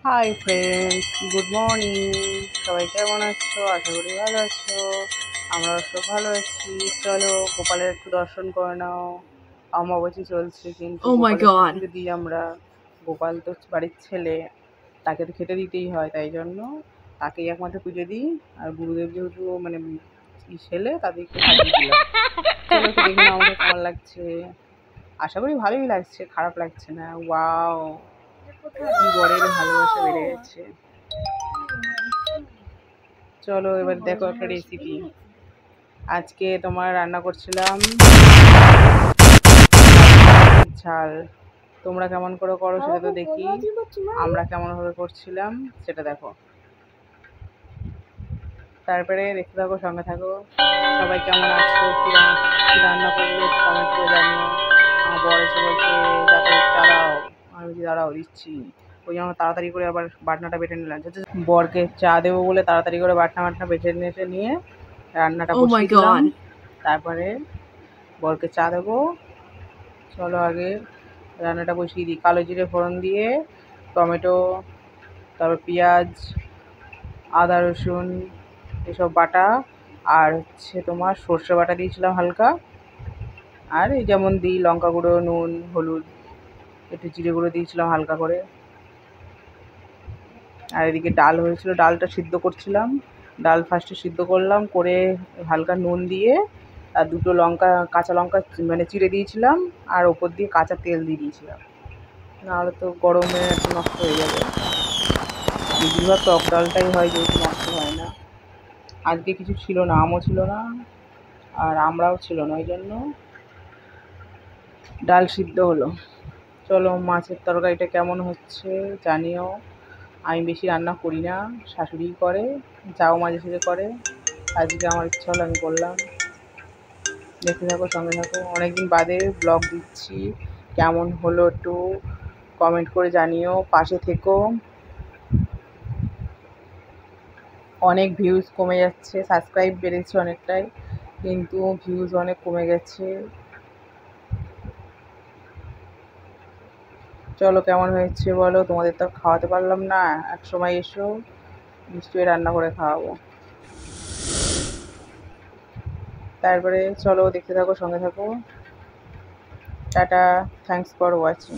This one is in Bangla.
Hi friends, good morning. সবাই কেমন আছো? আশা করি ভালো আছো। আমরা সব ভালো আছি। চলো গোপালের একটু দর্শন করে নাও। অমাবস্যা চলছে, কিন্তু Oh my গোপালের তো god. পুজো দিই আমরা। গোপাল তো বাড়ির ছেলে, তাকে তো খেতে দিতেই হয়, তাই জন্য তাকেই একমাত্র পুজো দিই। আর গুরুদেব যেহেতু মানে ছেলে, তাদেরকে সাজিয়ে দিলাম। চলো একটু দেখে নাও আমাকে কেমন লাগছে। আশা করি ভালোই লাগছে, খারাপ লাগছে না। ওয়াও, বরের ভালোবাসা বেড়ে গেছে। চলো এবার দেখো একটা রেসিপি। আজকে তোমার রান্না করছিলাম ঝাল। তোমরা কেমন করে করো সেটা তো দেখি, আমরা কেমন ভাবে করছিলাম সেটা দেখো। তারপরে দেখতে থাকো, সঙ্গে থাকো। সবাই কেমন আছো, কি রান্না করলে কমেন্ট করে জানিও। আমার বর এসে বলছে চা দাও। আমি বলছি দাঁড়াও দিচ্ছি। ওই জন্য তাড়াতাড়ি করে আবার বাটনাটা বেটে নিলাম। বরকে চা দেবো বলে তাড়াতাড়ি করে বাটনা বেটে নিয়ে রান্নাটা Oh my বসিয়ে দিলাম। god. তারপরে বরকে চা দেবো। চলো আগে রান্নাটা বসিয়ে দিই। কালো জিরে ফোড়ন দিয়ে টমেটো, তারপর পেঁয়াজ, আদা রসুন এসব বাটা, আর হচ্ছে তোমার সর্ষে বাটা দিয়েছিলাম হালকা। আর এই যেমন দিই লঙ্কা গুঁড়ো, নুন, হলুদ, একটু জিরে গুঁড়ো দিয়েছিলাম হালকা করে। আর এদিকে ডাল হয়েছিল, ডালটা সিদ্ধ করছিলাম। ডাল ফার্স্টে সিদ্ধ করলাম, করে হালকা নুন দিয়ে আর দুটো কাঁচা লঙ্কা মানে চিড়ে দিয়েছিলাম। আর ওপর দিয়ে কাঁচা তেল দিয়ে দিয়েছিলাম, নাহলে তো গরমে একটু নষ্ট হয়ে যাবে। বেশিরভাগ টক ডালটাই হয়, যেহেতু নষ্ট হয় না। আজকে কিছু ছিল না, আমও ছিল না আর আমরাও ছিল না, ওই জন্য ডাল সিদ্ধ হলো। চলো মাছের তরকারিটা কেমন হচ্ছে জানিও। আমি বেশি রান্না করি না, শাশুড়িই করে, যাও মাঝে সাঝে করে। আজকে আমার ইচ্ছা হলো, আমি করলাম। দেখতে থাকো, সঙ্গে থাকো। অনেকদিন বাদে ব্লগ দিচ্ছি, কেমন হলো একটু কমেন্ট করে জানিও, পাশে থেকো। অনেক ভিউজ কমে যাচ্ছে, সাবস্ক্রাইব বেড়েছে অনেকটাই, কিন্তু ভিউজ অনেক কমে গেছে। চলো কেমন হয়েছে বলো। তোমাদের তো খাওয়াতে পারলাম না, এক সময় এসো, নিশ্চয়ই রান্না করে খাওয়াবো। তারপরে চলো দেখতে থাকো, সঙ্গে থাকো। Tata, thanks for watching.